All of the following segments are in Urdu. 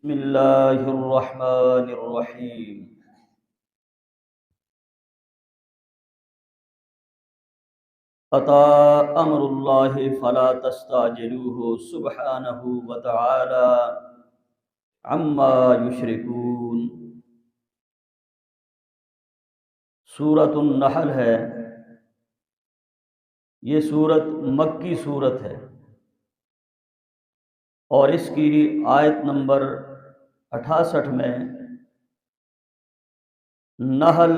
بسم اللہ الرحمن الرحیم۔ اتی امر اللہ فلا تستعجلوہ سبحانہ وتعالی عما یشرکون۔ سورۃ النحل ہے، یہ سورت مکی سورت ہے اور اس کی آیت نمبر 68 میں نحل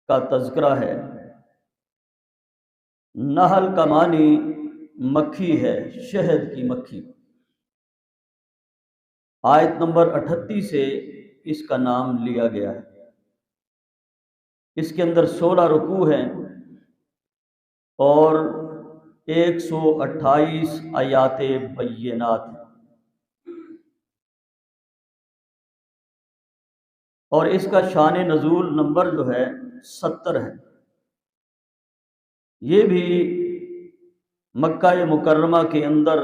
کا تذکرہ ہے۔ نحل کا معنی مکھی ہے، شہد کی مکھی۔ آیت نمبر 38 سے اس کا نام لیا گیا ہے۔ اس کے اندر 16 رکوع ہیں اور 128 آیات بینات ہیں، اور اس کا شان نزول نمبر جو ہے 70 ہے۔ یہ بھی مکہ مکرمہ کے اندر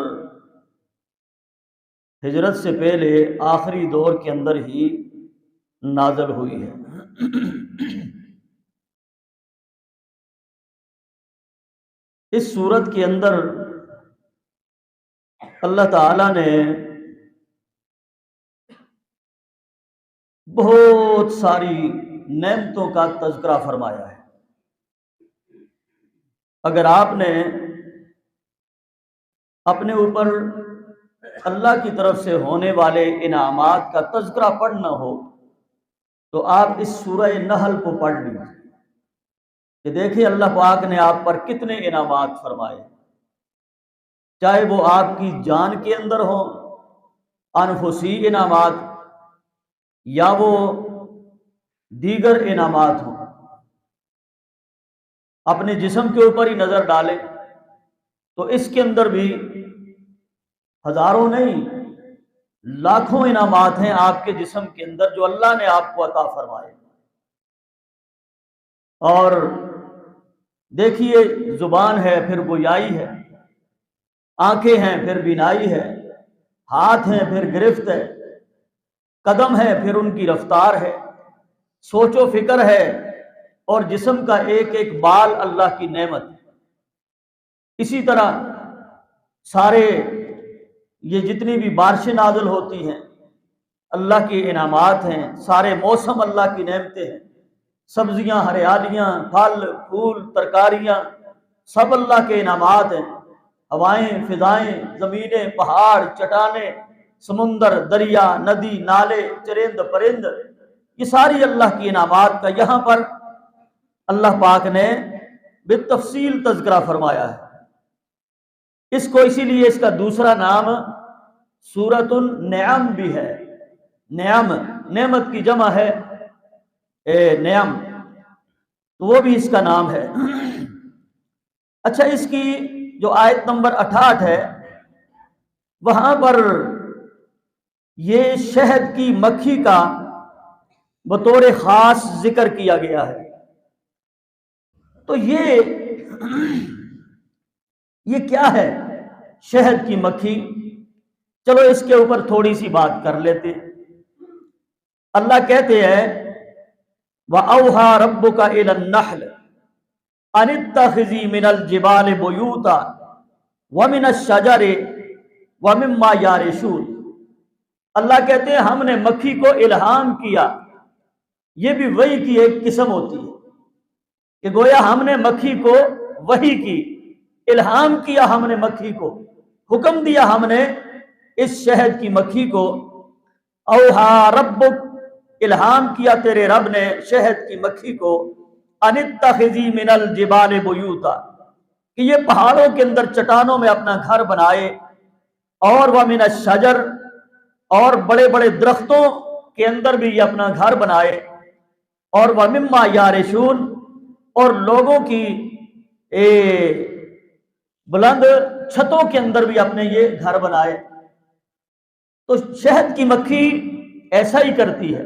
ہجرت سے پہلے آخری دور کے اندر ہی نازل ہوئی ہے۔ اس سورت کے اندر اللہ تعالیٰ نے بہت ساری نعمتوں کا تذکرہ فرمایا ہے۔ اگر آپ نے اپنے اوپر اللہ کی طرف سے ہونے والے انعامات کا تذکرہ پڑھنا ہو تو آپ اس سورہ نحل کو پڑھ لیجیے کہ دیکھیں اللہ پاک نے آپ پر کتنے انعامات فرمائے، چاہے وہ آپ کی جان کے اندر ہوں، انفسی انعامات، یا وہ دیگر انعامات ہوں۔ اپنے جسم کے اوپر ہی نظر ڈالیں تو اس کے اندر بھی ہزاروں نہیں لاکھوں انعامات ہیں آپ کے جسم کے اندر جو اللہ نے آپ کو عطا فرمائے۔ اور دیکھیے، زبان ہے پھر گویائی ہے، آنکھیں ہیں پھر بینائی ہے، ہاتھ ہیں پھر گرفت ہے، قدم ہے پھر ان کی رفتار ہے، سوچ و فکر ہے، اور جسم کا ایک ایک بال اللہ کی نعمت ہے۔ اسی طرح سارے یہ جتنی بھی بارشیں نازل ہوتی ہیں اللہ کے انعامات ہیں، سارے موسم اللہ کی نعمتیں ہیں، سبزیاں، ہریالیاں، پھل پھول، ترکاریاں، سب اللہ کے انعامات ہیں۔ ہوائیں، فضائیں، زمینیں، پہاڑ، چٹانیں، سمندر، دریا، ندی، نالے، چرند پرند، یہ ساری اللہ کی انعامات کا یہاں پر اللہ پاک نے بالتفصیل تذکرہ فرمایا ہے۔ اس کو اسی لیے اس کا دوسرا نام سورۃ النعم بھی ہے۔ نعم نعمت کی جمع ہے نعم، تو وہ بھی اس کا نام ہے۔ اچھا، اس کی جو آیت نمبر 68 ہے وہاں پر یہ شہد کی مکھی کا بطور خاص ذکر کیا گیا ہے۔ تو یہ کیا ہے شہد کی مکھی؟ چلو اس کے اوپر تھوڑی سی بات کر لیتے۔ اللہ کہتے ہیں وَأَوْحَى رَبُّكَ إِلَى النَّحْلِ أَنِ اتَّخِذِي مِنَ الْجِبَالِ بُيُوتًا وَمِنَ الشَّجَرِ وَمِمَّا يَعْرِشُونَ۔ اللہ کہتے ہیں ہم نے مکھی کو الہام کیا۔ یہ بھی وحی کی ایک قسم ہوتی ہے کہ گویا ہم نے مکھی کو وحی کی، الہام کیا، ہم نے مکھی کو حکم دیا، ہم نے اس شہد کی مکھی کو اوہا ربک، الہام کیا تیرے رب نے شہد کی مکھی کو، ان اتخذی من الجبال بیوتا، کہ یہ پہاڑوں کے اندر چٹانوں میں اپنا گھر بنائے، اور ومن الشجر، اور بڑے بڑے درختوں کے اندر بھی یہ اپنا گھر بنائے، اور ومما یارشون، اور لوگوں کی بلند چھتوں کے اندر بھی اپنے یہ گھر بنائے۔ تو شہد کی مکھی ایسا ہی کرتی ہے۔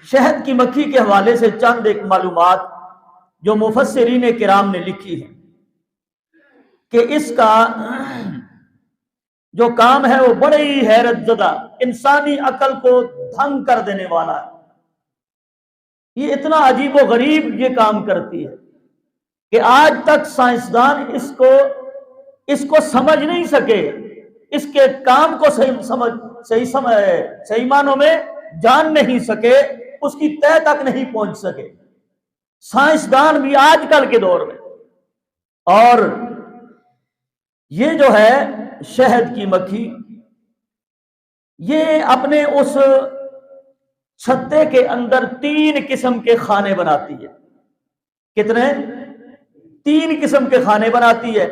شہد کی مکھی کے حوالے سے چند ایک معلومات جو مفسرین کرام نے لکھی ہے کہ اس کا جو کام ہے وہ بڑے ہی حیرت زدہ، انسانی عقل کو دھنگ کر دینے والا ہے۔ یہ اتنا عجیب و غریب یہ کام کرتی ہے کہ آج تک سائنسدان اس کو سمجھ نہیں سکے، اس کے کام کو صحیح معنوں میں جان نہیں سکے، اس کی تہ تک نہیں پہنچ سکے سائنسدان بھی آج کل کے دور میں۔ اور یہ جو ہے شہد کی مکھی، یہ اپنے اس چھتے کے اندر 3 قسم کے کھانے بناتی ہے۔ کتنے؟ 3 قسم کے کھانے بناتی ہے۔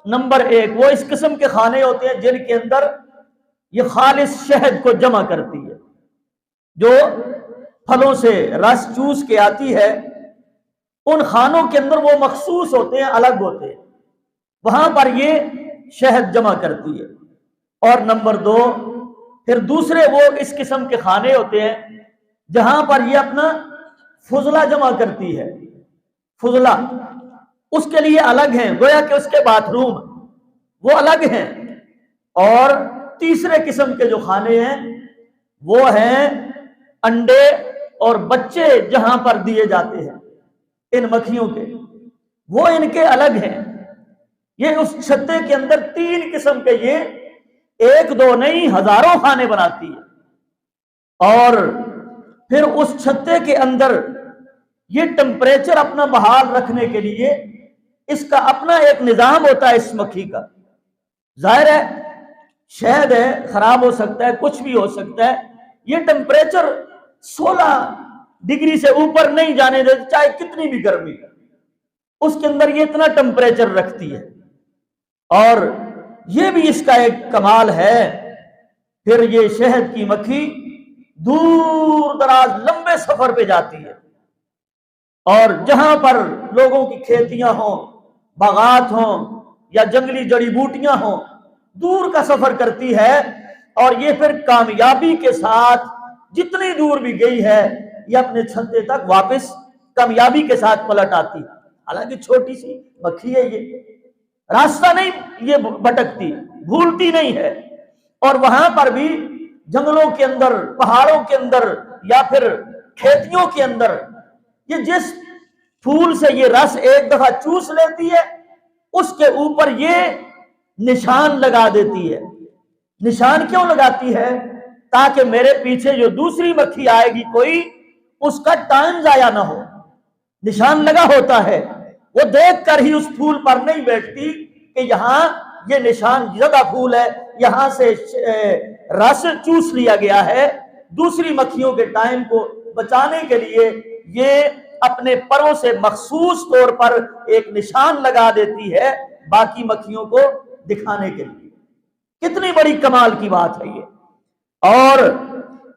نمبر 1 وہ اس قسم کے کھانے ہوتے ہیں جن کے اندر یہ خالص شہد کو جمع کرتی ہے، جو پھلوں سے رس چوس کے آتی ہے، ان کھانوں کے اندر وہ مخصوص ہوتے ہیں، الگ ہوتے ہیں، وہاں پر یہ شہد جمع کرتی ہے۔ اور نمبر 2 پھر دوسرے وہ اس قسم کے کھانے ہوتے ہیں جہاں پر یہ اپنا فضلہ جمع کرتی ہے۔ فضلہ اس کے لیے الگ ہیں، گویا کہ اس کے باتھ روم وہ الگ ہیں۔ اور تیسرے قسم کے جو کھانے ہیں وہ ہیں انڈے اور بچے جہاں پر دیے جاتے ہیں ان مکھیوں کے، وہ ان کے الگ ہیں۔ یہ اس چھتے کے اندر 3 قسم کے، یہ 1-2 نہیں ہزاروں کھانے بناتی ہے۔ اور پھر اس چھتے کے اندر یہ ٹمپریچر اپنا بحال رکھنے کے لیے اس کا اپنا ایک نظام ہوتا ہے اس مکھی کا۔ ظاہر ہے شہد ہے، خراب ہو سکتا ہے، کچھ بھی ہو سکتا ہے، یہ ٹمپریچر 16 ڈگری سے اوپر نہیں جانے دیتی، چاہے کتنی بھی گرمی، اس کے اندر یہ اتنا ٹمپریچر رکھتی ہے۔ اور یہ بھی اس کا ایک کمال ہے۔ پھر یہ شہد کی مکھی دور دراز لمبے سفر پہ جاتی ہے، اور جہاں پر لوگوں کی کھیتیاں ہوں، باغات ہوں یا جنگلی جڑی بوٹیاں ہوں، دور کا سفر کرتی ہے، اور یہ پھر کامیابی کے ساتھ جتنی دور بھی گئی ہے یہ اپنے چھتے تک واپس کامیابی کے ساتھ پلٹ آتی ہے۔ حالانکہ چھوٹی سی مکھی ہے، یہ راستہ نہیں یہ بھٹکتی، بھولتی نہیں ہے۔ اور وہاں پر بھی جنگلوں کے اندر، پہاڑوں کے اندر یا پھر کھیتیوں کے اندر یہ جس پھول سے یہ رس ایک دفعہ چوس لیتی ہے اس کے اوپر یہ نشان لگا دیتی ہے۔ نشان کیوں لگاتی ہے؟ تاکہ میرے پیچھے جو دوسری مکھی آئے گی کوئی، اس کا ٹائم ضائع نہ ہو۔ نشان لگا ہوتا ہے، وہ دیکھ کر ہی اس پھول پر نہیں بیٹھتی کہ یہاں یہ نشان زدہ پھول ہے، یہاں سے رس چوس لیا گیا ہے۔ دوسری مکھیوں کے ٹائم کو بچانے کے لیے یہ اپنے پروں سے مخصوص طور پر ایک نشان لگا دیتی ہے باقی مکھیوں کو دکھانے کے لیے۔ کتنی بڑی کمال کی بات ہے یہ۔ اور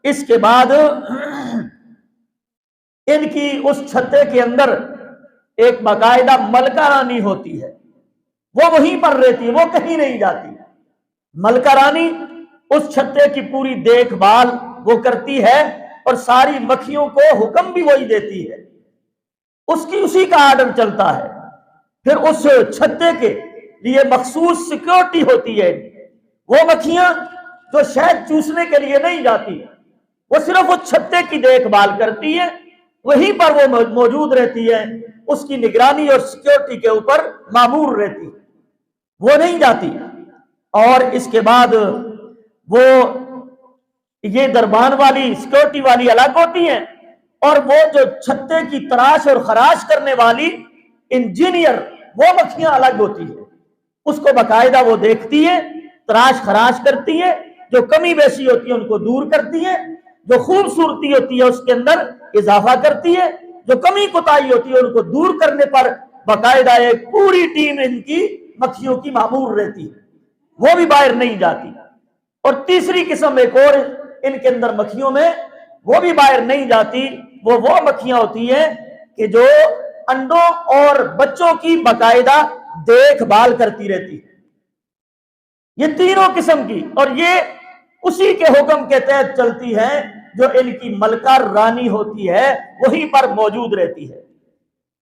اس کے بعد ان کی اس چھتے کے اندر ایک باقاعدہ ملکہ رانی ہوتی ہے، وہ وہیں پر رہتی ہے، وہ کہیں نہیں جاتی۔ ملکہ رانی اس چھتے کی پوری دیکھ بھال وہ کرتی ہے، اور ساری مکھیوں کو حکم بھی وہی دیتی ہے، اسی کا آرڈر چلتا ہے۔ پھر اس چھتے کے لیے مخصوص سیکیورٹی ہوتی ہے۔ وہ مکھیاں جو شہد چوسنے کے لیے نہیں جاتی، وہ صرف اس چھتے کی دیکھ بھال کرتی ہے، وہیں پر وہ موجود رہتی ہے، اس کی نگرانی اور سیکیورٹی کے اوپر مامور رہتی، وہ نہیں جاتی۔ اور اس کے بعد وہ یہ دربان والی سیکیورٹی والی الگ ہوتی ہیں، اور وہ جو چھتے کی تراش اور خراش کرنے والی انجینئر، وہ مکھیاں الگ ہوتی ہیں۔ اس کو باقاعدہ وہ دیکھتی ہے، تراش خراش کرتی ہے، جو کمی بیشی ہوتی ہے ان کو دور کرتی ہے، جو خوبصورتی ہوتی ہے اس کے اندر اضافہ کرتی ہے، جو کمی کوتاہی ہوتی ہے ان کو دور کرنے پر باقاعدہ ایک پوری ٹیم ان کی مکھیوں کی مامور رہتی ہے، وہ بھی باہر نہیں جاتی۔ اور تیسری قسم ایک اور ان کے اندر مکھیوں میں، وہ بھی باہر نہیں جاتی، وہ مکھیاں ہوتی ہیں کہ جو انڈوں اور بچوں کی باقاعدہ دیکھ بھال کرتی رہتی ہے۔ یہ تینوں قسم کی، اور یہ اسی کے حکم کے تحت چلتی ہیں جو ان کی ملکہ رانی ہوتی ہے، وہیں پر موجود رہتی ہے۔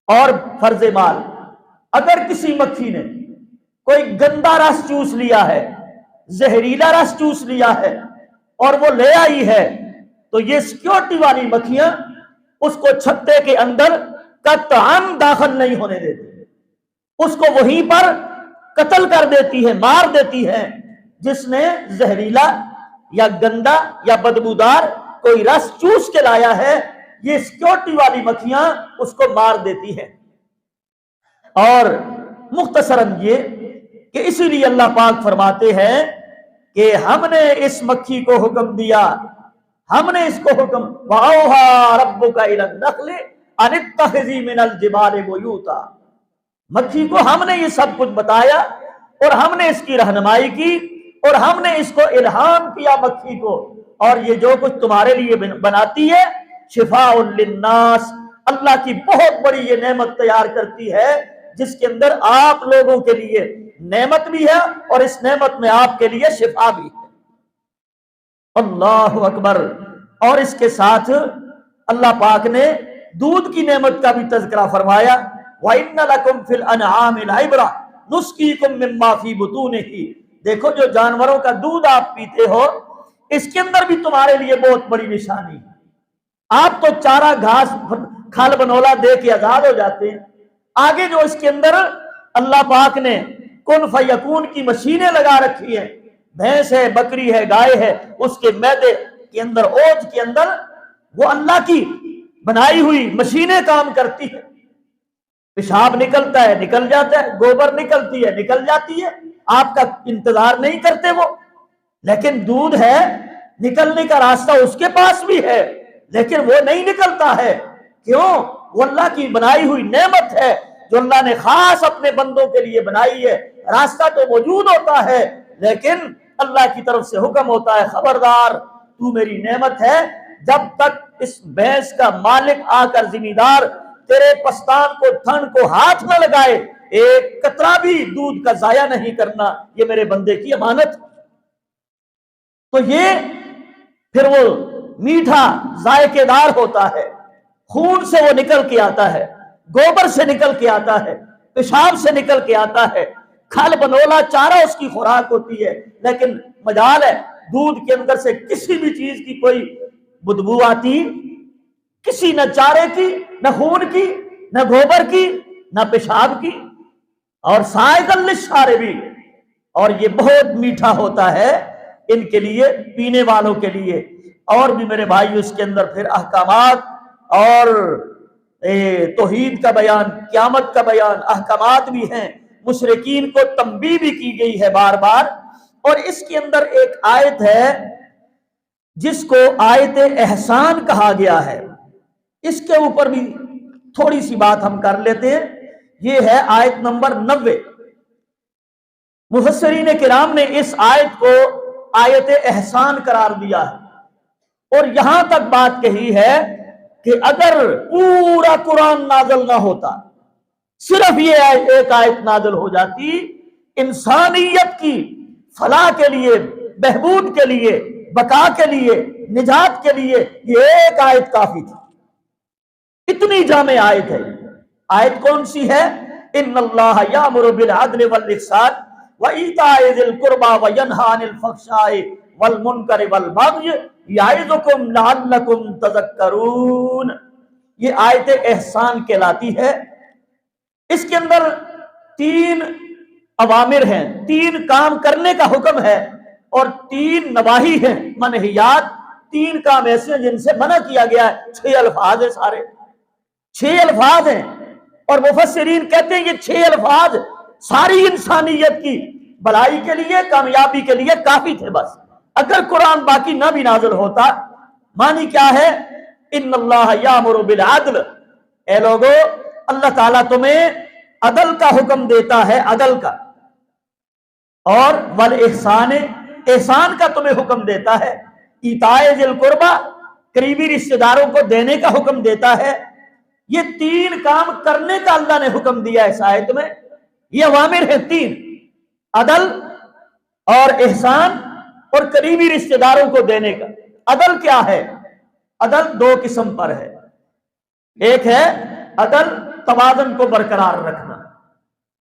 اور فرض مال، اگر کسی مکھی نے کوئی گندا رس چوس لیا ہے، زہریلا رس چوس لیا ہے اور وہ لے آئی ہے، تو یہ سیکیورٹی والی مکھیاں اس کو چھتے کے اندر قطعاً داخل نہیں ہونے دیتی، اس کو وہیں پر قتل کر دیتی ہے، مار دیتی ہے۔ جس نے زہریلا یا گندا یا بدبودار کوئی رس چوس کے لایا ہے، یہ سیکیورٹی والی مکھیاں اس کو مار دیتی ہے۔ اور مختصراً یہ کہ اسی لیے اللہ پاک فرماتے ہیں کہ ہم نے اس مکھی کو حکم دیا، ہم نے اس کو حکم وَأَوْحَىٰ رَبُّكَ إِلَى النَّخْلِ أَنِ اتَّخِذِي مِنَ الْجِبَالِ بُيُوتًا، مکھی کو ہم نے یہ سب کچھ بتایا اور ہم نے اس کی رہنمائی کی اور ہم نے اس کو الہام کیا مکھی کو، اور یہ جو کچھ تمہارے لیے بناتی ہے شفاء للناس، اللہ کی بہت بڑی یہ نعمت تیار کرتی ہے جس کے اندر آپ لوگوں کے لیے نعمت بھی ہے اور اس نعمت میں آپ کے لیے شفا بھی ہے۔ اللہ اکبر۔ اور اس کے ساتھ اللہ پاک نے دودھ کی نعمت کا بھی تذکرہ فرمایا، وَإِنَّ لَكُمْ فِي الْأَنْعَامِ لَعِبْرَةً نُسْقِيكُم مِّمَّا فِي بُطُونِهِ، دیکھو جو جانوروں کا دودھ آپ پیتے ہو اس کے اندر بھی تمہارے لیے بہت بڑی نشانی ہے۔ آپ تو چارہ گھاس کھال بنولا دے کے آزاد ہو جاتے ہیں، آگے جو اس کے اندر اللہ پاک نے کن فیکون کی مشینیں لگا رکھی ہیں، بھینس ہے، بکری ہے، گائے ہے، اس کے میدے کے اندر، اوج کے اندر وہ اللہ کی بنائی ہوئی مشینیں کام کرتی ہیں۔ پیشاب نکلتا ہے نکل جاتا ہے، گوبر نکلتی ہے نکل جاتی ہے، آپ کا انتظار نہیں کرتے وہ، لیکن دودھ ہے، نکلنے کا راستہ اس کے پاس بھی ہے لیکن وہ نہیں نکلتا ہے، کیوں؟ وہ اللہ کی بنائی ہوئی نعمت ہے جو اللہ نے خاص اپنے بندوں کے لیے بنائی ہے۔ راستہ تو موجود ہوتا ہے لیکن اللہ کی طرف سے حکم ہوتا ہے خبردار تو میری نعمت ہے، جب تک اس بھینس کا مالک آ کر ذمہ دار تیرے پستان کو تھن کو ہاتھ نہ لگائے ایک قطرہ بھی دودھ کا ضائع نہیں کرنا، یہ میرے بندے کی امانت۔ تو یہ پھر وہ میٹھا ذائقے دار ہوتا ہے، خون سے وہ نکل کے آتا ہے، گوبر سے نکل کے آتا ہے، پیشاب سے نکل کے آتا ہے، کھل بنولا چارہ اس کی خوراک ہوتی ہے، لیکن مجال ہے دودھ کے اندر سے کسی بھی چیز کی کوئی بدبو آتی، کسی نہ چارے کی، نہ خون کی، نہ گوبر کی، نہ پیشاب کی، اور سائغل للشاربین، اور یہ بہت میٹھا ہوتا ہے ان کے لیے، پینے والوں کے لیے۔ اور بھی میرے بھائی اس کے اندر پھر احکامات اور توحید کا بیان، قیامت کا بیان، احکامات بھی ہیں، مشرکین کو تنبیہ بھی کی گئی ہے بار بار۔ اور اس کے اندر ایک آیت ہے جس کو آیت احسان کہا گیا ہے، اس کے اوپر بھی تھوڑی سی بات ہم کر لیتے ہیں۔ یہ ہے آیت نمبر 90۔ مفسرین کرام نے اس آیت کو آیت احسان قرار دیا ہے اور یہاں تک بات کہی ہے کہ اگر پورا قرآن نازل نہ ہوتا، صرف یہ ایک آیت نازل ہو جاتی، انسانیت کی فلاح کے لیے، بہبود کے لیے، بقا کے لیے، نجات کے لیے یہ ایک آیت کافی تھی۔ اتنی جامع آیت ہے۔ آیت کون سی ہے؟ ان اللہ یامر بالعدل والاحسان وایتاء ذی القربى وینھا عن الفحشاء والمنکر والبغی یعظکم لعلکم تذکرون۔ یہ آیت احسان کہلاتی ہے۔ اس کے اندر 3 اوامر ہیں، 3 کام کرنے کا حکم ہے اور 3 نواہی ہیں، منہیات۔ 3 کام ایسے ہیں جن سے منع کیا گیا ہے۔ 6 الفاظ ہیں، سارے 6 الفاظ ہیں، اور مفسرین کہتے ہیں یہ 6 الفاظ ساری انسانیت کی بھلائی کے لیے، کامیابی کے لیے کافی تھے۔ بس اگر قرآن باقی نہ بھی نازل ہوتا، معنی کیا ہے؟ ان اللہ یامر بالعدل، اے لوگو اللہ تعالیٰ تمہیں عدل کا حکم دیتا ہے، عدل کا، اور والاحسان، احسان کا تمہیں حکم دیتا ہے، ایتاء ذی القربی، قریبی رشتہ داروں کو دینے کا حکم دیتا ہے۔ یہ 3 کام کرنے کا اللہ نے حکم دیا ہے اس آیت میں۔ یہ اوامر ہیں 3، عدل اور احسان اور قریبی رشتہ داروں کو دینے کا۔ عدل کیا ہے؟ عدل 2 قسم پر ہے۔ ایک ہے عدل توازن کو برقرار رکھنا،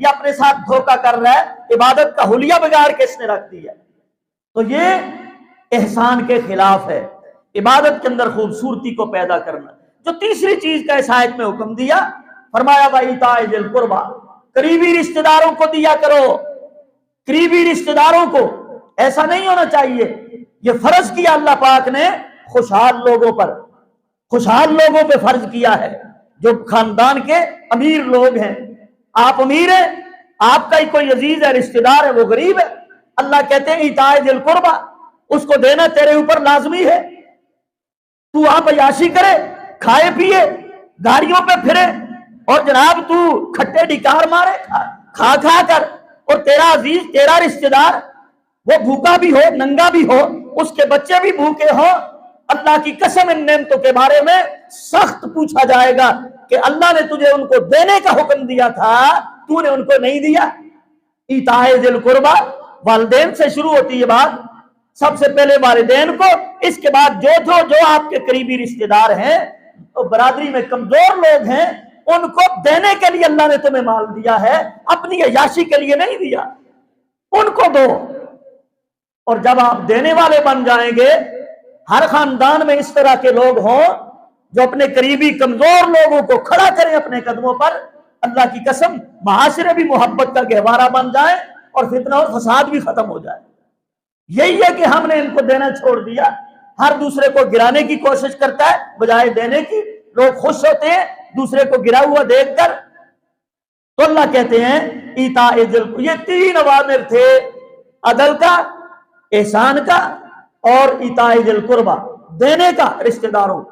یہ اپنے ساتھ دھوکہ کر رہا ہے، عبادت کا حلیہ بگاڑ کے اس نے رکھ دی ہے۔ تو یہ احسان کے خلاف ہے، عبادت کے اندر خوبصورتی کو پیدا کرنا۔ جو تیسری چیز کا اس آیت میں حکم دیا، فرمایا وَإِيتَاءِ ذِي الْقُرْبَى، قریبی رشتہ داروں کو دیا کرو، قریبی رشتہ داروں کو۔ ایسا نہیں ہونا چاہیے، یہ فرض کیا اللہ پاک نے خوشحال لوگوں پر، خوشحال لوگوں پہ فرض کیا ہے، جو خاندان کے امیر لوگ ہیں۔ آپ امیر ہیں، آپ کا ہی کوئی عزیز ہے، رشتہ دار ہے، وہ غریب ہے، اللہ کہتے ہیں ایتاء ذی القربہ، اس کو دینا تیرے اوپر لازمی ہے۔ تو آپ عیاشی کرے، کھائے پیے، گاڑیوں پہ پھرے، اور جناب تو کھٹے ڈکار مارے کھا کھا کر، اور تیرا عزیز، تیرا رشتہ دار وہ بھوکا بھی ہو، ننگا بھی ہو، اس کے بچے بھی بھوکے ہو، اللہ کی قسم ان نعمتوں کے بارے میں سخت پوچھا جائے گا کہ اللہ نے تجھے ان کو دینے کا حکم دیا تھا، تو نے ان کو نہیں دیا۔ ایتاء ذی القربہ، والدین سے شروع ہوتی ہے بات، سب سے پہلے والدین کو، اس کے بعد جو آپ کے قریبی رشتہ دار ہیں، برادری میں کمزور لوگ ہیں، ان کو دینے کے لیے اللہ نے تمہیں مال دیا ہے، اپنی عیاشی کے لیے نہیں دیا، ان کو دو۔ اور جب آپ دینے والے بن جائیں گے، ہر خاندان میں اس طرح کے لوگ ہوں جو اپنے قریبی کمزور لوگوں کو کھڑا کریں اپنے قدموں پر، اللہ کی قسم معاشرے بھی محبت کا گہوارہ بن جائے اور فتنہ اور فساد بھی ختم ہو جائے۔ یہی ہے کہ ہم نے ان کو دینا چھوڑ دیا، ہر دوسرے کو گرانے کی کوشش کرتا ہے بجائے دینے کی۔ لوگ خوش ہوتے ہیں دوسرے کو گرا ہوا دیکھ کر۔ تو اللہ کہتے ہیں ایتاء ذی القربہ، یہ تین اوامر تھے، عدل کا، احسان کا، اور ایتاء ذی القربہ، دینے کا رشتہ داروں۔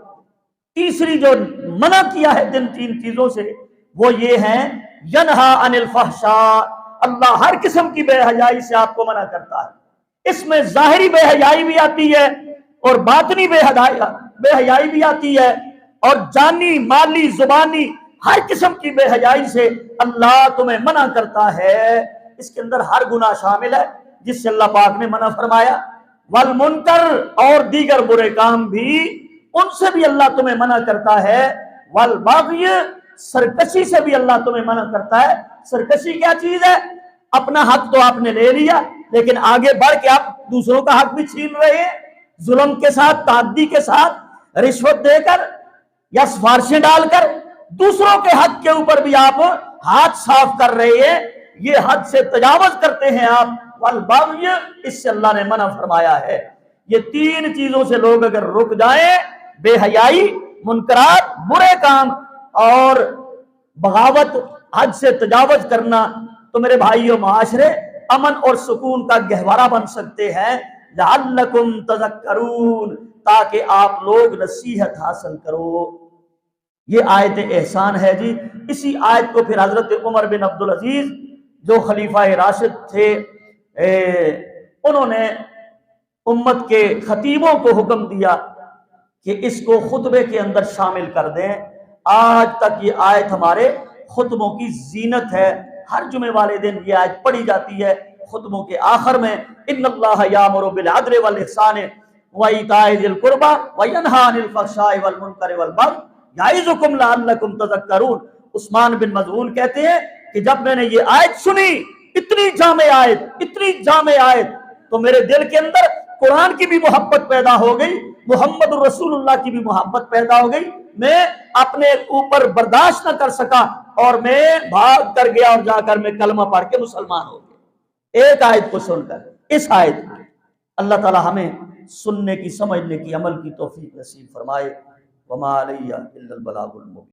تیسری جو منع کیا ہے جن تین چیزوں سے، وہ یہ ہے ینہا عن الفحشاء، اللہ ہر قسم کی بے حیائی سے آپ کو منع کرتا ہے۔ اس میں ظاہری بے حیائی بھی آتی ہے اور باطنی بے حیائی بھی آتی ہے، اور جانی، مالی، زبانی، ہر قسم کی بے حیائی سے اللہ تمہیں منع کرتا ہے۔ اس کے اندر ہر گناہ شامل ہے جس سے اللہ پاک نے منع فرمایا، والمنکر، اور دیگر برے کام بھی، ان سے بھی اللہ تمہیں منع کرتا ہے، والبغی، سرکشی سے بھی اللہ تمہیں منع کرتا ہے۔ سرکشی کیا چیز ہے؟ اپنا حق تو آپ نے لے لیا، لیکن آگے بڑھ کے آپ دوسروں کا حق بھی چھین رہے ہیں، ظلم کے ساتھ، تعدی کے ساتھ، رشوت دے کر یا سفارشیں ڈال کر دوسروں کے حق کے اوپر بھی آپ ہاتھ صاف کر رہے ہیں، یہ حد سے تجاوز کرتے ہیں آپ۔ والبغی، اس سے اللہ نے منع فرمایا ہے۔ یہ تین چیزوں سے لوگ اگر رک جائیں، بے حیائی، منکرات، برے کام، اور بغاوت، حد سے تجاوز کرنا، تو میرے بھائیوں معاشرے امن اور سکون کا گہوارہ بن سکتے ہیں۔ لعلکم تذکرون، تاکہ آپ لوگ نصیحت حاصل کرو۔ یہ آیت احسان ہے جی۔ اسی آیت کو پھر حضرت عمر بن عبدالعزیز جو خلیفہ راشد تھے، انہوں نے امت کے خطیبوں کو حکم دیا کہ اس کو خطبے کے اندر شامل کر دیں۔ آج تک یہ آیت ہمارے خطبوں کی زینت ہے، ہر جمعے والے دن یہ آیت پڑھی جاتی ہے خطبوں کے آخر میں۔ ان اللہ یامر بالعدل والاحسان وایتاء ذی القربى وینہی عن الفحشاء والمنکر والبغی یعظکم لعلکم تذکرون۔ عثمان بن مظعون کہتے ہیں کہ جب میں نے یہ آیت سنی، اتنی جامع آیت، اتنی جامع آیت، تو میرے دل کے اندر قرآن کی بھی محبت پیدا ہو گئی، محمد رسول اللہ کی بھی محبت پیدا ہو گئی۔ میں اپنے اوپر برداشت نہ کر سکا اور میں بھاگ کر گیا اور جا کر میں کلمہ پڑھ کے مسلمان ہو گیا، ایک آیت کو سن کر۔ اس آیت کو اللہ تعالی ہمیں سننے کی، سمجھنے کی، عمل کی توفیق نصیب فرمائے۔ وما علیہ الا البلاغ المبین۔